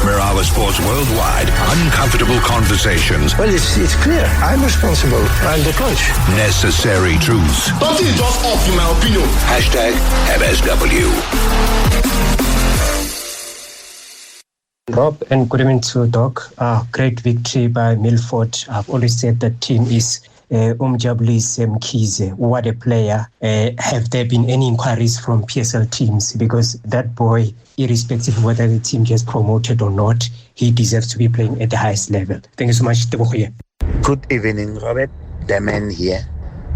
Mirala Sports Worldwide. Uncomfortable conversations. Well, it's clear. I'm responsible. I'm the coach. Necessary truths. Nothing is just off, in my opinion. Hashtag MSW. Rob, and good evening to Doc. Great victory by Milford. I've always said that team is Umjabulis Mkhize. What a player. Have there been any inquiries from PSL teams? Because that boy, irrespective of whether the team gets promoted or not, he deserves to be playing at the highest level. Thank you so much. Good evening, Robert. The man here.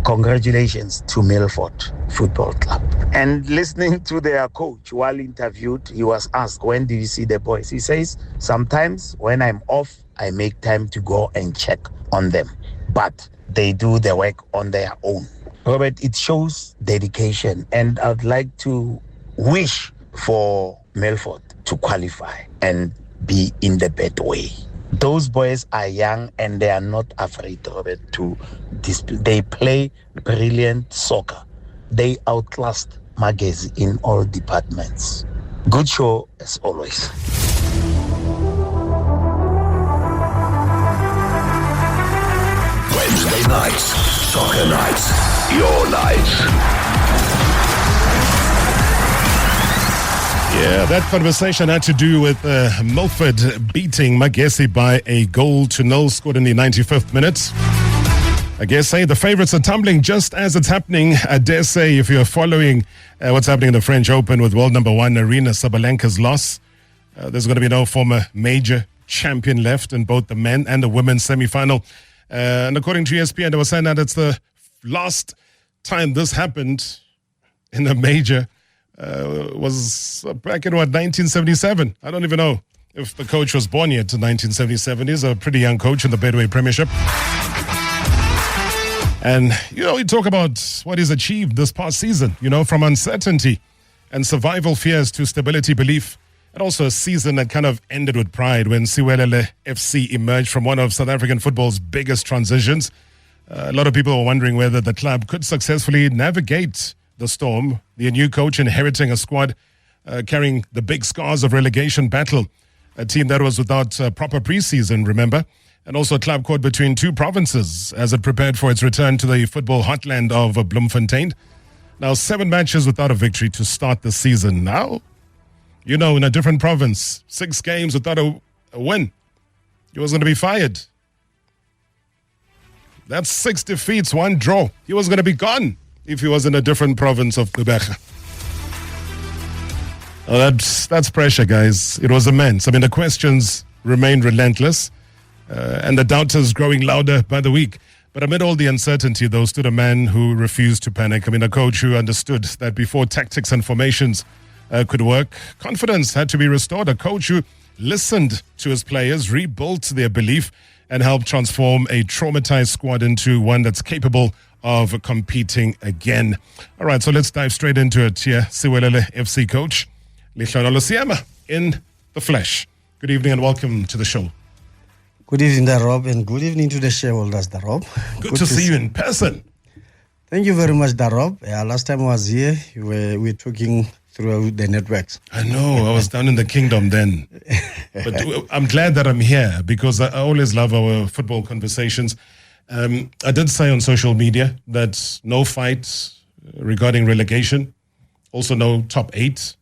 Congratulations to Milford Football Club. And listening to their coach while interviewed, he was asked, when do you see the boys? He says, sometimes when I'm off, I make time to go and check on them. But they do the work on their own. Robert, it shows dedication. And I'd like to wish for Milford to qualify and be in the better way. Those boys are young and they are not afraid, Robert, to display. They play brilliant soccer. They outclassed Magezi in all departments. Good show as always. Wednesday nights, soccer nights, your nights. Yeah, that conversation had to do with Milford beating Magesi by a 1-0 scored in the 95th minute. I guess the favourites are tumbling just as it's happening. I dare say, if you're following what's happening in the French Open with world number 1 Arina Sabalenka's loss, there's going to be no former major champion left in both the men and the women's semi-final. And according to ESPN, they were saying that it's the last time this happened in the major. Was back in 1977. I don't even know if the coach was born yet in 1977. He's a pretty young coach in the Bedway Premiership. And, you talk about what he's achieved this past season, from uncertainty and survival fears to stability belief. And also a season that kind of ended with pride when Siwelele FC emerged from one of South African football's biggest transitions. A lot of people were wondering whether the club could successfully navigate the storm, the new coach inheriting a squad carrying the big scars of relegation battle, a team that was without proper preseason, remember, and also a club caught between two provinces as it prepared for its return to the football heartland of Bloemfontein. Now, 7 matches without a victory to start the season. Now, in a different province, 6 games without a win. He was going to be fired. That's 6 defeats, 1 draw. He was going to be gone if he was in a different province of Quebec. Oh, that's pressure, guys. It was immense. I mean, the questions remained relentless, and the doubters growing louder by the week. But amid all the uncertainty, though, stood a man who refused to panic. I mean, a coach who understood that before tactics and formations could work, confidence had to be restored. A coach who listened to his players, rebuilt their belief, and helped transform a traumatized squad into one that's capable of competing again. All right, so let's dive straight into it here. Siwelele FC coach Lehlohonolo Seema in the flesh. Good evening and welcome to the show. Good evening, Rob, and good evening to the shareholders, Rob. Good to see you in person. Thank you very much, Rob. Last time I was here, we were talking through the networks. I know, I was down in the kingdom then. But I'm glad that I'm here because I always love our football conversations. I did say on social media that no fight regarding relegation, also no top 8.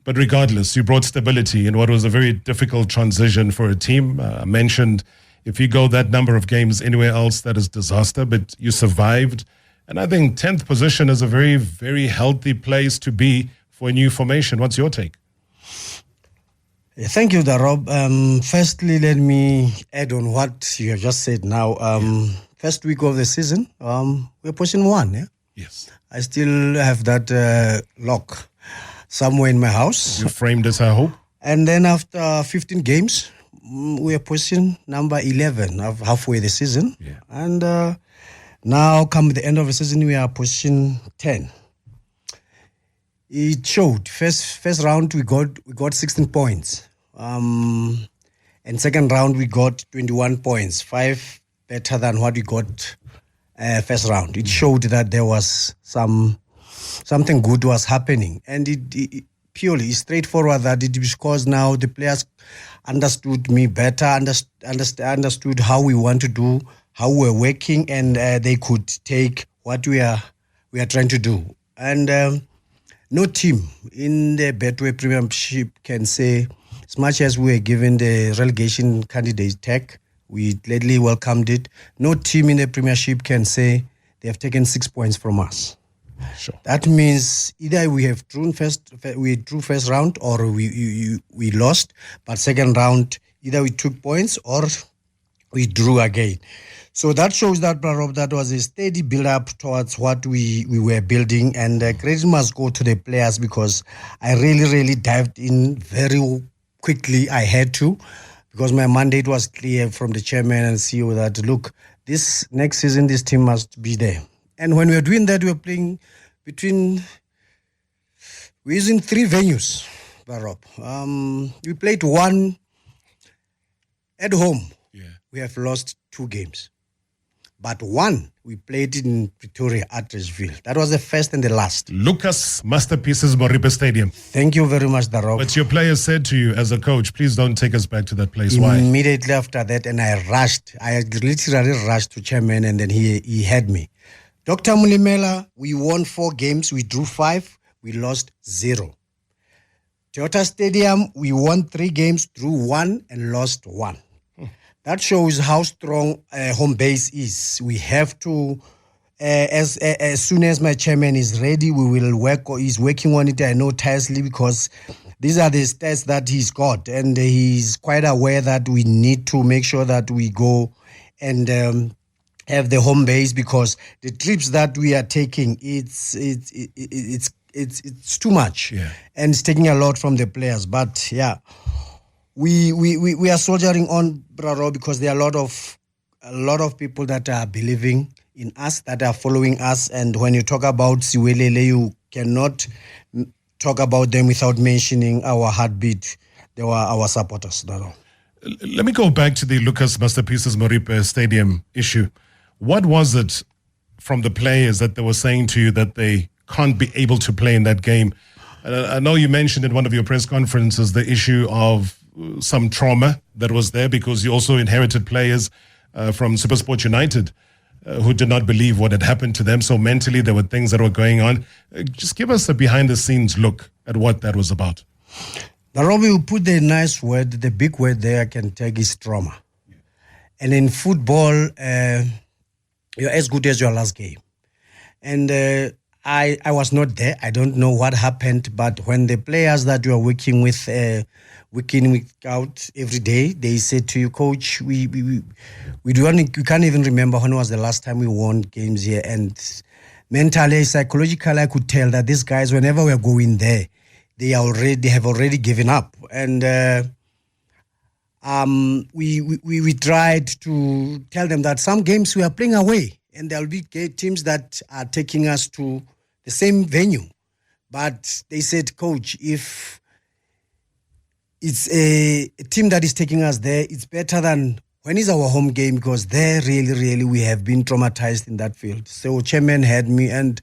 But regardless, you brought stability in what was a very difficult transition for a team. I mentioned if you go that number of games anywhere else, that is disaster, but you survived. And I think 10th position is a very, very healthy place to be for a new formation. What's your take? Thank you, Rob. Firstly, let me add on what you have just said now. First week of the season, we're position 1. Yeah? Yes. I still have that lock somewhere in my house. You framed it, I hope. And then after 15 games, we're position number 11, halfway the season. Yeah. And now, come the end of the season, we are position 10. It showed. First round, we got 16 points. And second round, we got 21 points, 5 better than what we got first round. It showed that there was something good was happening. And purely straightforward that it is because now the players understood me better, understood how we want to do, how we're working, and they could take what we are trying to do. And no team in the Betway Premiership can say, as much as we were given the relegation candidate tag, we gladly welcomed it. No team in the Premiership can say they have taken 6 points from us. Sure. That means either we have drew first round, or we lost. But second round, either we took points or we drew again. So that shows that, Rob, that was a steady build-up towards what we were building. And credit must go to the players, because I really dived in very quickly. I had to, because my mandate was clear from the chairman and CEO that, look, this next season, this team must be there. And when we were doing that, we were playing we're using 3 venues, Rob. We played one at home. Yeah. We have lost 2 games. But one, we played in Pretoria at Raceville. That was the first and the last. Lucas Masterpieces Moripe Stadium. Thank you very much, Rob. But your players said to you as a coach, please don't take us back to that place. Why? Immediately after that, and I literally rushed to chairman, and then he had me. Dr. Mulimela, we won 4 games, we drew 5, we lost 0. Toyota Stadium, we won 3 games, drew 1, and lost 1. That shows how strong home base is. We have to, as soon as my chairman is ready, we will work. He's working on it, I know, tirelessly, because these are the stats that he's got, and he's quite aware that we need to make sure that we go and have the home base, because the trips that we are taking, it's too much, and it's taking a lot from the players. But yeah, we are soldiering on, Braro, because there are a lot of people that are believing in us, that are following us. And when you talk about Siwelele, you cannot talk about them without mentioning our heartbeat. They were our supporters, Braro. Let me go back to the Lucas Masterpieces Moripe Stadium issue. What was it from the players that they were saying to you that they can't be able to play in that game? I know you mentioned in one of your press conferences the issue of some trauma that was there, because you also inherited players from SuperSport United who did not believe what had happened to them. So mentally there were things that were going on. Just give us a behind-the-scenes look at what that was about. Now, Robbie, you put the nice word, the big word there I can take is trauma. And in football, you're as good as your last game. And I was not there. I don't know what happened. But when the players that you are working with, week in, week out, every day, they say to you, Coach, we can't even remember when was the last time we won games here. And mentally, psychologically, I could tell that these guys, whenever we're going there, they have already given up. And we tried to tell them that some games we are playing away, and there'll be teams that are taking us to the same venue. But they said, Coach, if it's a team that is taking us there, it's better than when it's our home game, because there really we have been traumatized in that field. So chairman had me, and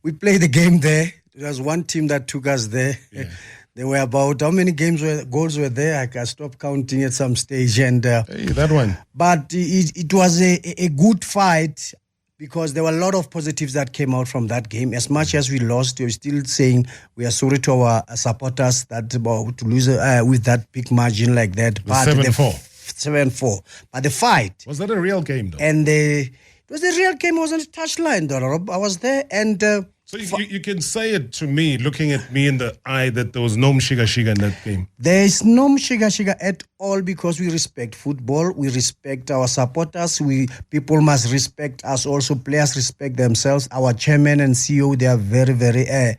we played the game there. There was one team that took us there. Yeah. There were about, how many goals were there? I stopped counting at some stage. And that one. But it was a good fight, because there were a lot of positives that came out from that game. As much as we lost, we're still saying we are sorry to our supporters that about to lose with that big margin like that. But 7-4. 7-4. But the fight. Was that a real game, though? And it was a real game. It was on the touchline, though. I was there, and... So you can say it to me, looking at me in the eye, that there was no mshiga-shiga in that game. There is no mshiga-shiga at all, because we respect football. We respect our supporters. People must respect us also. Players respect themselves. Our chairman and CEO, they are very, very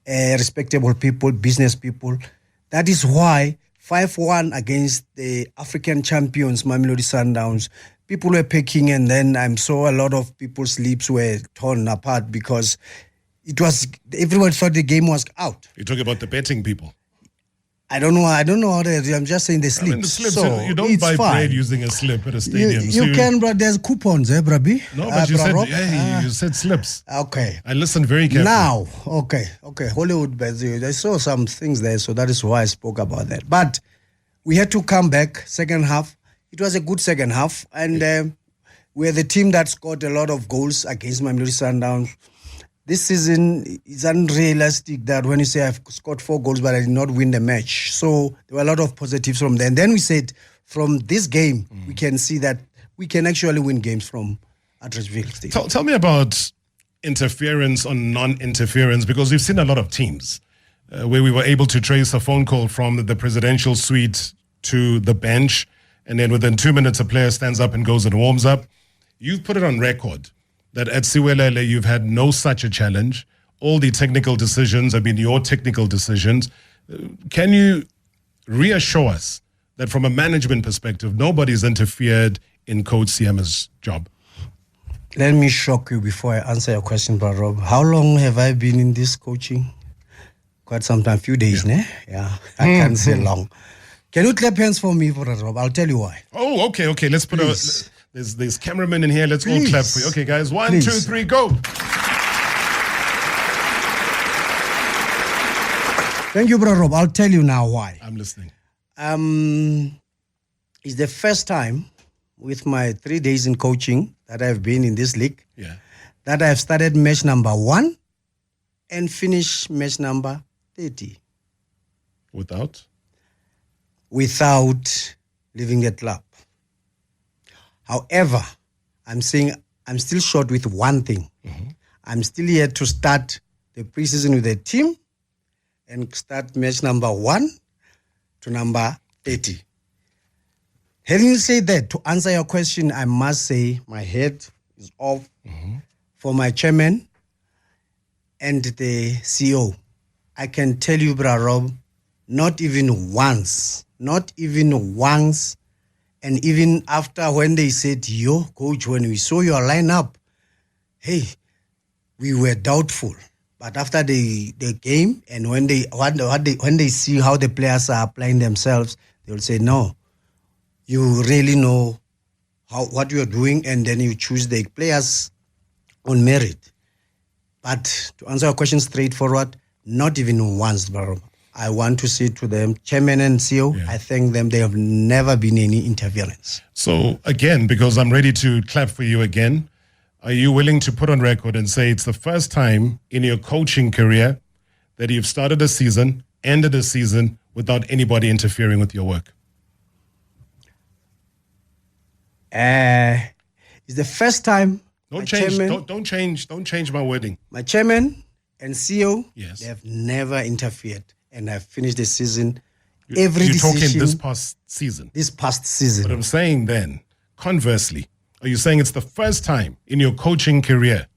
respectable people, business people. That is why 5-1 against the African champions, Mamelodi Sundowns, people were picking, and then I'm sure a lot of people's lips were torn apart, because everyone thought the game was out. You're talking about the betting people. I don't know how they do. I'm just saying they sleep. The slips, so you don't it's buy fine. bread using a slip at a stadium. You can, but there's coupons, Brabi. No, but you Bra said, Rob? you said slips. Okay. I listened very carefully. Now, okay. Hollywood, I saw some things there, so that is why I spoke about that. But we had to come back second half. It was a good second half, and we're the team that scored a lot of goals against Mamelodi Sundowns. This season, it's unrealistic that when you say I've scored 4 goals, but I did not win the match. So there were a lot of positives from there. And then we said, from this game, we can see that we can actually win games from Atteridgeville Stadium. Tell me about interference on non-interference, because we've seen a lot of teams where we were able to trace a phone call from the presidential suite to the bench, and then within 2 minutes, a player stands up and goes and warms up. You've put it on record that at Siwelele, you've had no such a challenge. All the technical decisions have been your technical decisions. Can you reassure us that from a management perspective, nobody's interfered in Coach Seema's job? Let me shock you before I answer your question, Brother Rob. How long have I been in this coaching? Quite some time, few days, ne? Yeah, I can't say long. Can you clap hands for me, Brother Rob? I'll tell you why. Oh, okay. Let's put There's cameramen in here. Let's all clap for you. Okay, guys. 1, 2, 3, go. Thank you, Brother Rob. I'll tell you now why. I'm listening. It's the first time with my 3 days in coaching that I've been in this league that I've started match number 1 and finished match number 30. Without leaving the club. However, I'm saying I'm still short with one thing. I'm still here to start the preseason with the team and start match number 1 to number 30. Having said that, to answer your question, I must say my head is off for my chairman and the CEO. I can tell you, Bra Rob, not even once, and even after when they said, yo, coach, when we saw your lineup, hey, we were doubtful. But after the game, and when they see how the players are applying themselves, they will say, no, you really know what you are doing, and then you choose the players on merit. But to answer your question straightforward, not even once, bro. I want to say to them, chairman and CEO, I thank them. There have never been any interference. So again, because I'm ready to clap for you again, are you willing to put on record and say it's the first time in your coaching career that you've started a season, ended a season without anybody interfering with your work? It's the first time. Don't change my wording. My chairman and CEO, yes, they have never interfered. And I've finished the season. You're talking this past season. This past season. But I'm saying then, conversely, are you saying it's the first time in your coaching career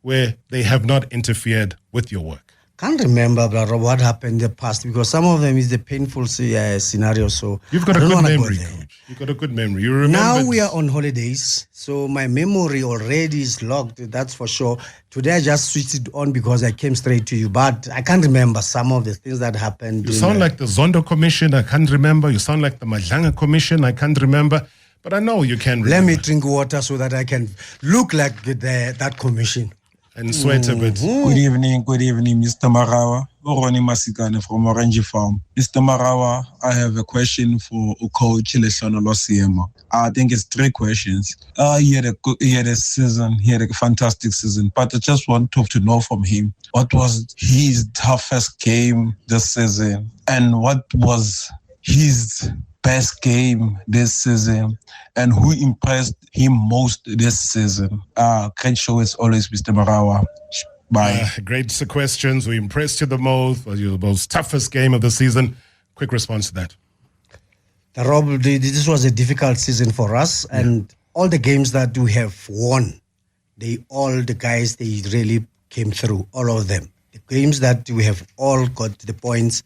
where they have not interfered with your work? Can't remember, brother, what happened in the past, because some of them is the painful scenario. So you've got a good memory, coach. You've got a good memory. You remember. Now we are on holidays, so my memory already is locked. That's for sure. Today I just switched it on because I came straight to you, but I can't remember some of the things that happened. You sound like the Zondo Commission. I can't remember. You sound like the Madlanga Commission. I can't remember. But I know you can remember. Let me drink water so that I can look like that commission. And sweat a bit. Good evening, Mr. Marawa. Oroni Masikane from Orange Farm. Mr. Marawa, I have a question for Coach Lehlohonolo Seema. I think it's 3 questions. He had a season, he had a fantastic season, but I just want to know from him, what was his toughest game this season? And what was his best game this season, and who impressed him most this season? Great show as always, Mr. Marawa. Bye. Great questions. We impressed you the most. Was your most toughest game of the season? Quick response to that. Rob, this was a difficult season for us, and all the games that we have won, they really came through, all of them. The games that we have all got the points,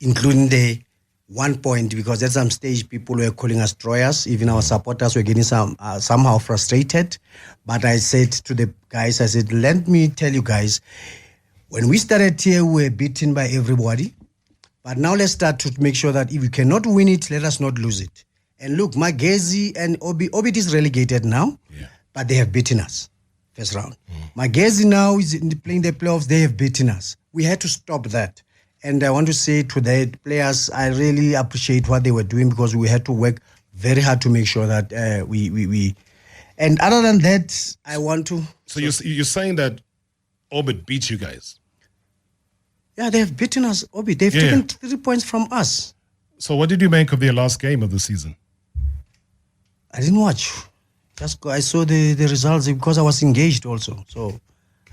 including the 1 point, because at some stage people were calling us troyers. Even our supporters were getting somehow frustrated. But I said to the guys, let me tell you guys, when we started here, we were beaten by everybody. But now let's start to make sure that if we cannot win it, let us not lose it. And look, Magezi and Orbit is relegated now, but they have beaten us first round. Magezi now is playing the playoffs. They have beaten us. We had to stop that. And I want to say to the players, I really appreciate what they were doing because we had to work very hard to make sure that we. And other than that, I want to. So you're saying that Orbit beat you guys? Yeah, they have beaten us, Orbit. They've taken 3 points from us. So what did you make of their last game of the season? I didn't watch. I saw the results because I was engaged also. So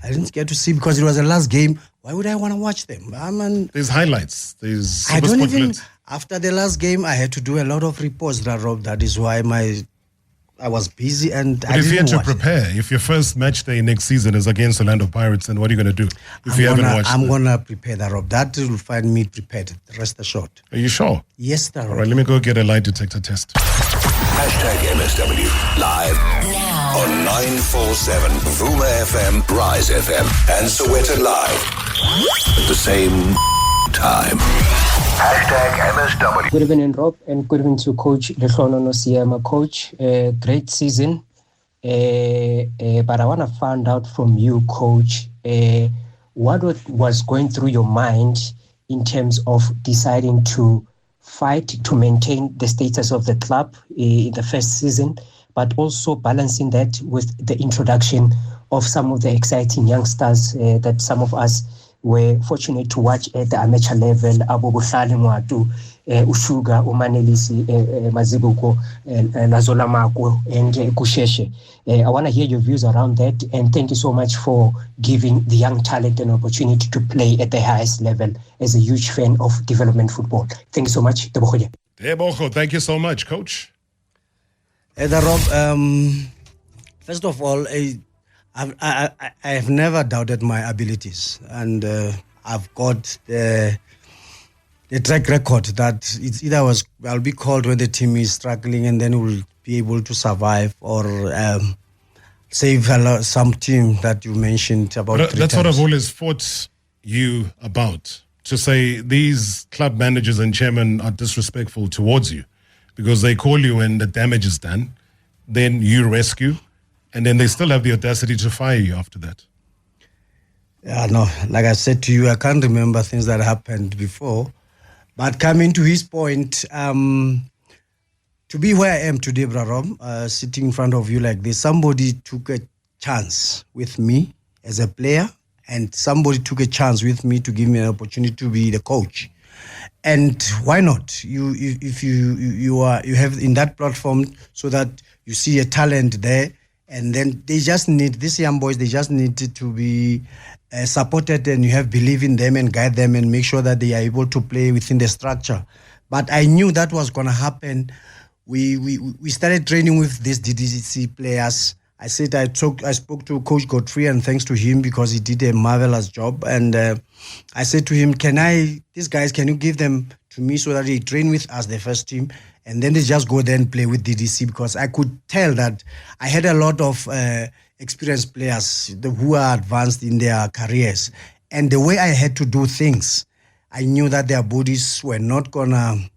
I didn't get to see because it was the last game. Why would I want to watch them? There's highlights. There's I don't even. After the last game, I had to do a lot of reports, Rob. That is why I was busy and but I didn't watch. If you had to prepare, if your first match day next season is against Orlando Pirates, then what are you going to do if you haven't watched I'm going to prepare that, Rob. That will find me prepared. Rest assured. Are you sure? Yes, Rob. All right, let me go get a lie detector test. #MSW live now on 947 Vuma FM, Rise FM, and Soweto Live at the same time. #MSW. Good evening, Rob, and good evening to Coach Lehlohonolo Seema. Coach, great season. But I want to find out from you, Coach, what was going through your mind in terms of deciding to fight to maintain the status of the club in the first season, but also balancing that with the introduction of some of the exciting youngsters that some of us were fortunate to watch at the amateur level, Abu Buhlali Mwatu, Ushuga, Umanelisi, Mazibuko, Nazola Mako, and Kusheshe. I want to hear your views around that, and thank you so much for giving the young talent an opportunity to play at the highest level. As a huge fan of development football. Thank you so much. Debocho, thank you so much, Coach. Rob, first of all, I have never doubted my abilities, and I've got the track record that it's either I'll be called when the team is struggling, and then we'll be able to survive or save some team that you mentioned about. But that's what I've always fought you about. To say these club managers and chairmen are disrespectful towards you because they call you when the damage is done, then you rescue, and then they still have the audacity to fire you after that. Yeah, no, like I said to you, I can't remember things that happened before. But coming to his point, to be where I am today, Brarom, sitting in front of you like this, somebody took a chance with me as a player, and somebody took a chance with me to give me an opportunity to be the coach. And why not? You have in that platform so that you see a talent there, and then they just need, these young boys, they just need to be supported, and you have believe in them and guide them and make sure that they are able to play within the structure. But I knew that was going to happen. We started training with these DDC players. I spoke to Coach Godfrey, and thanks to him because he did a marvelous job. And I said to him, these guys, can you give them to me so that they train with us, the first team, and then they just go there and play with DDC? Because I could tell that I had a lot of experienced players who are advanced in their careers. And the way I had to do things, I knew that their bodies were not going to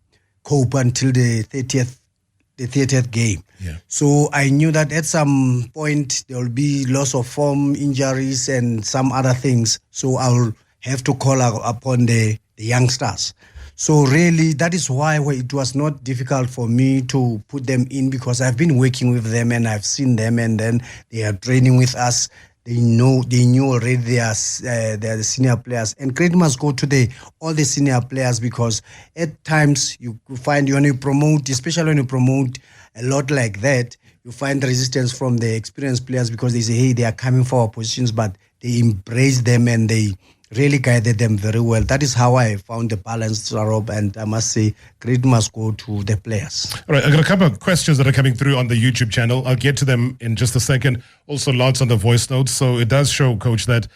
cope until the 30th game. Yeah. So I knew that at some point there will be loss of form, injuries, and some other things. So I will have to call upon the youngsters. So really, that is why it was not difficult for me to put them in, because I've been working with them and I've seen them, and then they are training with us. They knew already they are the senior players. And credit must go to all the senior players, because at times you find when you promote, especially when you promote a lot like that, you find resistance from the experienced players, because they say, hey, they are coming for our positions, but they embrace them and they really guided them very well. That is how I found the balance, Rob, and I must say credit must go to the players. All right, I've got a couple of questions that are coming through on the YouTube channel. I'll get to them in just a second. Also, lots on the voice notes. So it does show, Coach, that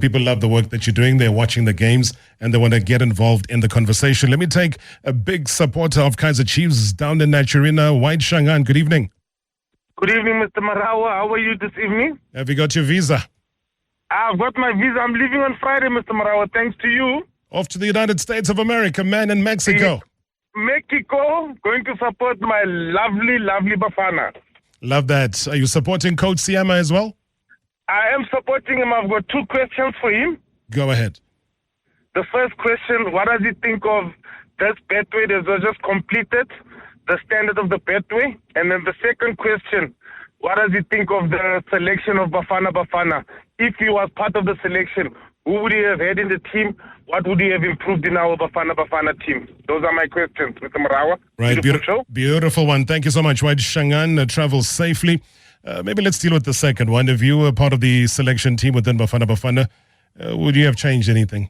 people love the work that you're doing. They're watching the games and they want to get involved in the conversation. Let me take a big supporter of Kaizer Chiefs down in Naturina, White Shangan. Good evening. Good evening, Mr. Marawa. How are you this evening? Have you got your visa? I've got my visa. I'm leaving on Friday, Mr. Marawa. Thanks to you. Off to the United States of America, man in Mexico. Mexico, going to support my lovely, lovely Bafana. Love that. Are you supporting Coach Seema as well? I am supporting him. I've got two questions for him. Go ahead. The first question, what does he think of this Betway that was just completed, the standard of the Betway? And then the second question, what does he think of the selection of Bafana? If he was part of the selection, who would he have had in the team? What would he have improved in our Bafana team? Those are my questions, Mr. Marawa. Right, beautiful one. Thank you so much. White Shangan, travel safely. Maybe let's deal with the second one. If you were part of the selection team within Bafana, would you have changed anything?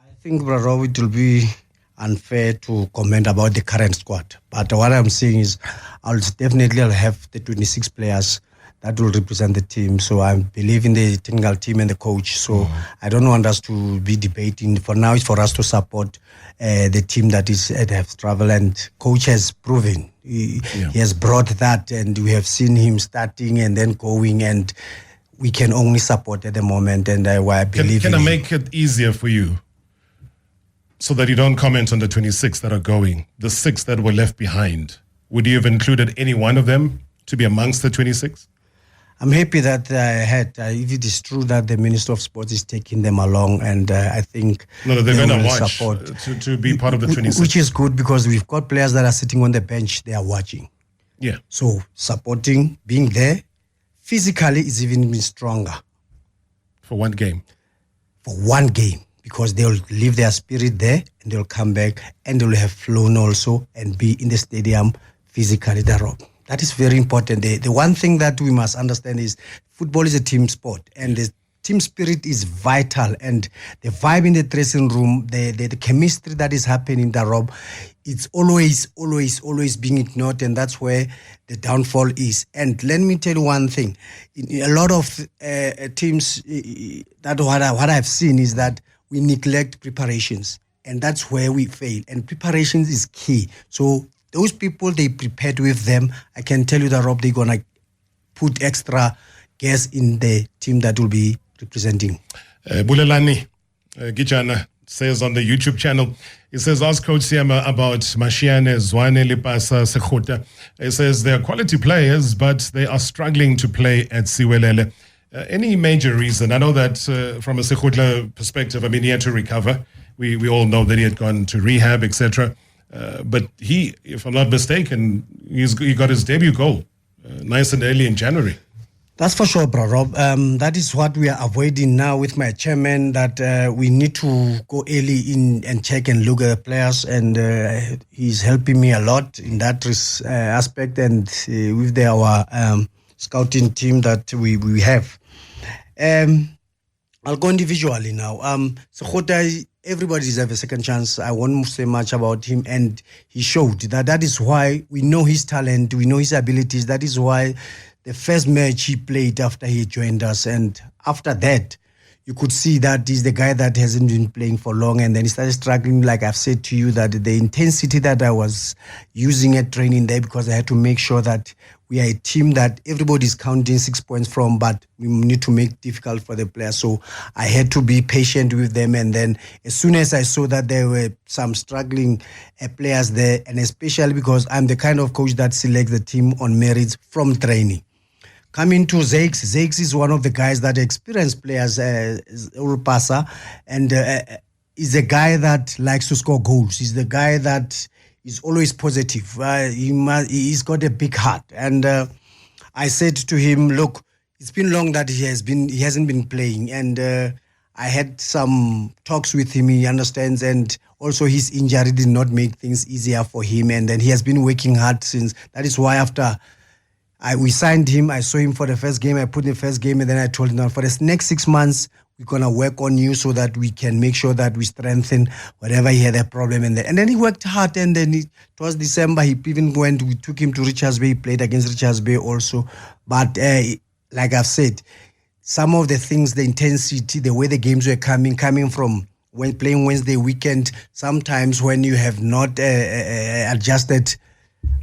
I think, Braro, it will be unfair to comment about the current squad. But what I'm saying is I'll have the 26 players that will represent the team. So I believe in the technical team and the coach. So I don't want us to be debating. For now, it's for us to support the team that have traveled. And coach has proven. He has brought that, and we have seen him starting and then going, and we can only support at the moment. And I believe Can I make it easier for you so that you don't comment on the 26 that are going, the 6 that were left behind? Would you have included any one of them to be amongst the 26? I'm happy that I had, if it is true that the Minister of Sports is taking them along, and I think they're going to watch support, to be part of the 26. Which is good, because we've got players that are sitting on the bench, they are watching. Yeah. So supporting, being there, physically is even stronger. For one game. For one game, because they'll leave their spirit there, and they'll come back, and they'll have flown also, and be in the stadium physically. That is very important. The one thing that we must understand is football is a team sport, and the team spirit is vital, and the vibe in the dressing room, the chemistry that is happening in the room, it's always being ignored, and that's where the downfall is. And let me tell you one thing. In a lot of teams, that what I've seen is that we neglect preparations, and that's where we fail. And preparations is key. So those people, they prepared with them. I can tell you that, Rob, they're going to put extra gas in the team that will be representing. Bulelani Gijana says on the YouTube channel, he says, ask Coach Seema about Mashiane, Zwane, Lipasa, Sekhuta. He says they are quality players, but they are struggling to play at Siwelele. Any major reason? I know that from a Sekhuta perspective, I mean, he had to recover. We all know that he had gone to rehab, etc. But he, if I'm not mistaken, he got his debut goal nice and early in January. That's for sure, bro, Rob. That is what we are avoiding now with my chairman, that we need to go early in and check and look at the players, and he's helping me a lot in that aspect, and with our scouting team that we have. I'll go individually now. Sekhuta, everybody deserves a second chance. I won't say much about him, and he showed that is why we know his talent, we know his abilities. That is why the first match he played after he joined us, and after that, you could see that he's the guy that hasn't been playing for long, and then he started struggling. Like I've said to you, that the intensity that I was using at training there, because I had to make sure that we are a team that everybody's counting 6 points from, but we need to make it difficult for the players. So I had to be patient with them. And then as soon as I saw that there were some struggling players there, and especially because I'm the kind of coach that selects the team on merits from training. Coming to Zakes is one of the guys that experienced players, Ulpasa, and is a guy that likes to score goals. He's the guy that is always positive. He's got a big heart. And I said to him, look, it's been long that he hasn't been playing. And I had some talks with him, he understands. And also his injury did not make things easier for him. And then he has been working hard since. That is why after we signed him, I saw him for the first game, I put in the first game, and then I told him, now for the next 6 months, we're going to work on you so that we can make sure that we strengthen whatever he had a problem in there. And then he worked hard, and then towards December, we took him to Richards Bay, he played against Richards Bay also. But like I've said, some of the things, the intensity, the way the games were coming from when playing Wednesday weekend, sometimes when you have not adjusted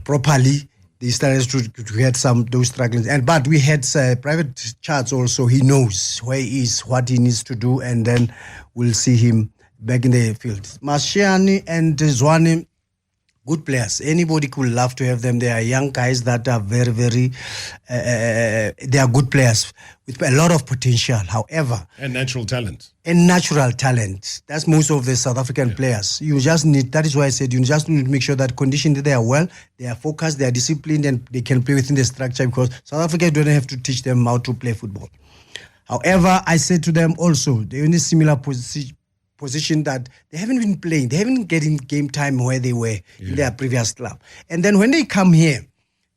properly, they started to get those struggling. But we had private chats also. He knows where he is, what he needs to do, and then we'll see him back in the field. Mashiani and Zwane, good players. Anybody could love to have them. They are young guys that are very, very, they are good players with a lot of potential. However, and natural talent. That's most of the South African players. You just need, that is why I said you just need to make sure that conditioned, they are well, they are focused, they are disciplined, and they can play within the structure, because South Africa don't have to teach them how to play football. However, I said to them also, they're in a similar position that they haven't been playing. They haven't been getting game time where they were in their previous club. And then when they come here,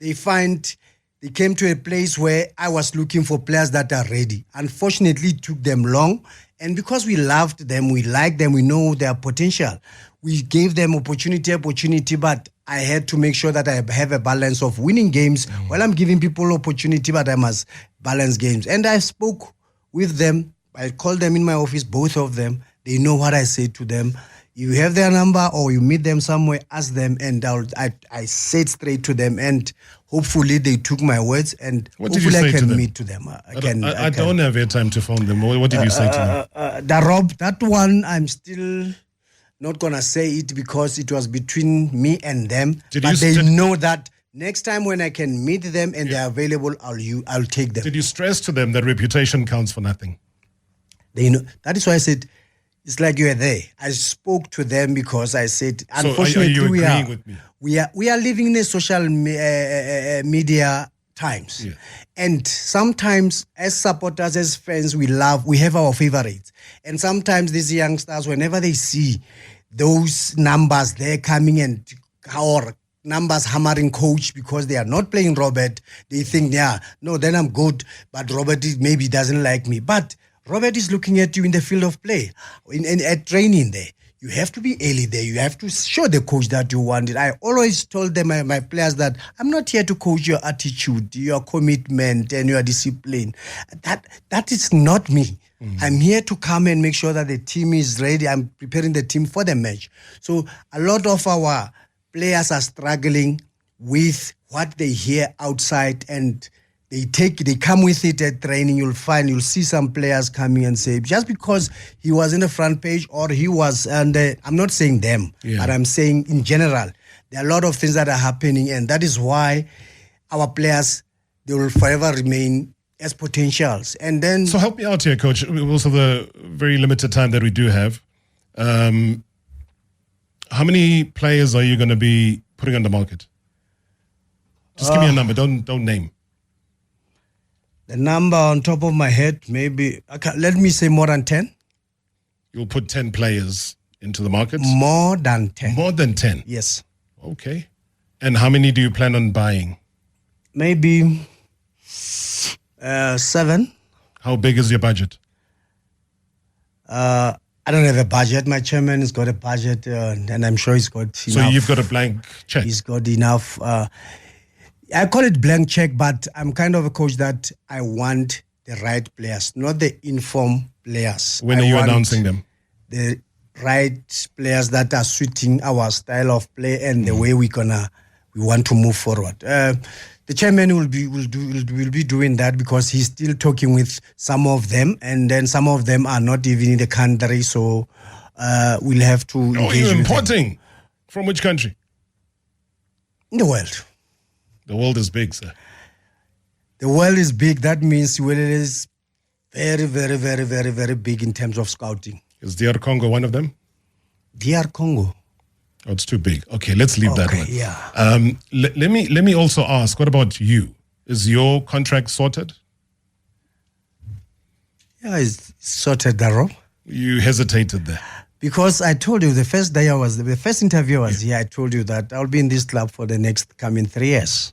they find they came to a place where I was looking for players that are ready. Unfortunately, it took them long. And because we loved them, we liked them, we know their potential, we gave them opportunity, but I had to make sure that I have a balance of winning games while I'm giving people opportunity, but I must balance games. And I spoke with them. I called them in my office, both of them. They know what I say to them. You have their number or you meet them somewhere, ask them, and I said straight to them, and hopefully they took my words, and what hopefully I can meet to them. I don't have time to phone them. What did you say to them? That one, I'm still not going to say it because it was between me and them. But they know that next time when I can meet them and they're available, I'll take them. Did you stress to them that reputation counts for nothing? They know. That is why I said, it's like you are there. I spoke to them because I said, unfortunately, so are you agreeing with me? We are living in a social media times. Yeah. And sometimes as supporters, as fans, we have our favorites. And sometimes these youngsters, whenever they see those numbers, they're coming and our numbers hammering coach because they are not playing Robert, they think, then I'm good, but Robert maybe doesn't like me. But Robert is looking at you in the field of play, at training there. You have to be early there. You have to show the coach that you want it. I always told them, my players, that I'm not here to coach your attitude, your commitment, and your discipline. That is not me. Mm-hmm. I'm here to come and make sure that the team is ready. I'm preparing the team for the match. So a lot of our players are struggling with what they hear outside, and they come with it at training. You'll see some players coming and say, just because he was in the front page or he was, and I'm not saying them, but I'm saying in general, there are a lot of things that are happening, and that is why our players, they will forever remain as potentials. And then, so help me out here, Coach. Also, the very limited time that we do have, how many players are you going to be putting on the market? Just give me a number. Don't name. The number on top of my head, maybe, let me say more than 10. You'll put 10 players into the market? More than 10. More than 10? Yes. Okay. And how many do you plan on buying? Maybe 7. How big is your budget? I don't have a budget. My chairman has got a budget, and I'm sure he's got enough. So you've got a blank check? He's got enough. I call it blank check, but I'm kind of a coach that I want the right players, not the informed players. When are you announcing them? The right players that are suiting our style of play and the way we want to move forward. The chairman will be doing that because he's still talking with some of them, and then some of them are not even in the country, so we'll have to engage you're with importing them. From which country? In the world. The world is big, sir. The world is big. That means Siwelele is very, very, very, very, very big in terms of scouting. Is DR Congo one of them? DR Congo. Oh, it's too big. Okay, let's leave that one. Yeah. Let me also ask, what about you? Is your contract sorted? Yeah, it's sorted, Darrow. You hesitated there. Because I told you the first interview was here, I told you that I'll be in this club for the next coming 3 years.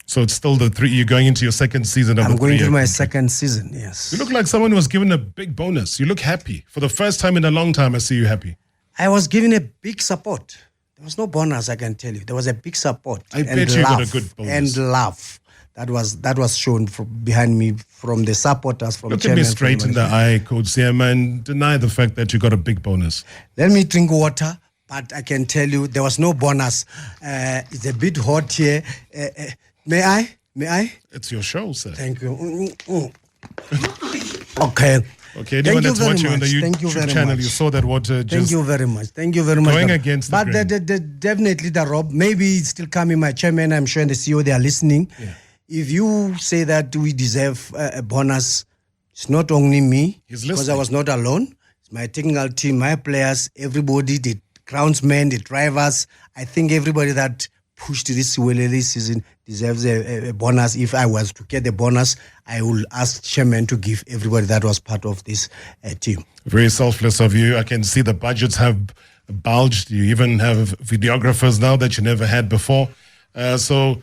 So it's still you're going into your second season of I'm going into my second season, yes. You look like someone who was given a big bonus. You look happy. For the first time in a long time, I see you happy. I was given a big support. There was no bonus, I can tell you. There was a big support. I bet you got a good bonus. And love. That was shown behind me from the supporters, from Look at me straight in the eye, Coach Seema, and deny the fact that you got a big bonus. Let me drink water, but I can tell you there was no bonus. It's a bit hot here. May I? It's your show, sir. Thank you. Okay. Okay, anyone that's watching on the YouTube channel, you saw that water just... Thank you very much. Going against the grain. But definitely, the Rob, maybe it's still coming, my chairman, I'm sure, and the CEO, they are listening. Yeah. If you say that we deserve a bonus, it's not only me, because I was not alone. It's my technical team, my players, everybody, the groundsmen, the drivers. I think everybody that pushed this Siwelele season deserves a bonus. If I was to get the bonus, I will ask chairman to give everybody that was part of this team. Very selfless of you. I can see the budgets have bulged. You even have videographers now that you never had before. So,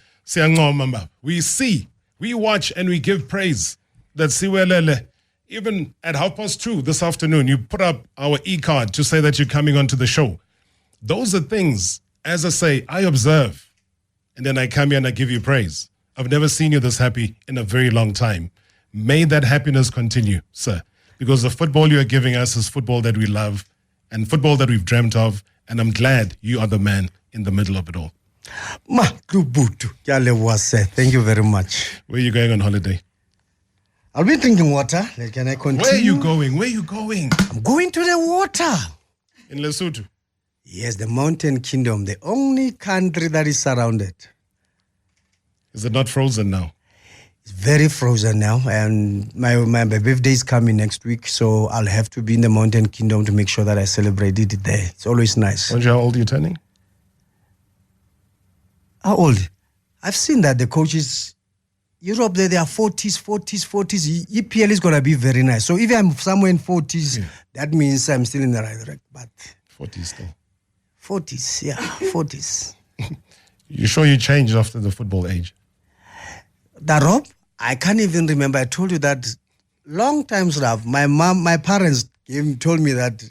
we see, we watch, and we give praise that Siwelele, even at 2:30 this afternoon, you put up our e-card to say that you're coming onto the show. Those are things, as I say, I observe. And then I come here and I give you praise. I've never seen you this happy in a very long time. May that happiness continue, sir. Because the football you are giving us is football that we love and football that we've dreamt of. And I'm glad you are the man in the middle of it all. Thank you very much. Where are you going on holiday? I'll be drinking water. Can I continue? Where are you going? Where are you going? I'm going to the water. In Lesotho? Yes, the mountain kingdom, the only country that is surrounded. Is it not frozen now? It's very frozen now, and my birthday is coming next week, so I'll have to be in the mountain kingdom to make sure that I celebrate it there. It's always nice. How old are you turning? How old? I've seen that the coaches, Europe, they are 40s. EPL is going to be very nice. So if I'm somewhere in 40s, that means I'm still in the right track. But 40s still. 40s, yeah, 40s. You sure you changed after the football age? Rob, I can't even remember. I told you that long times, Rav. My parents told me that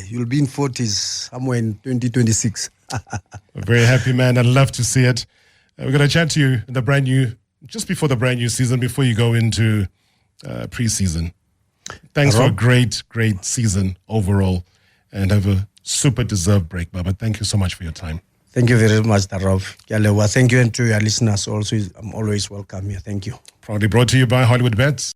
you'll be in 40s somewhere in 2026. A very happy man. I'd love to see it. We're going to chat to you in just before the brand new season, before you go into pre-season. Thanks for a great season overall, and have a super deserved break, Baba. Thank you so much for your time. Thank you very much, Rob. Thank you, and to your listeners also. I'm always welcome here. Thank you. Proudly brought to you by Hollywood Bets.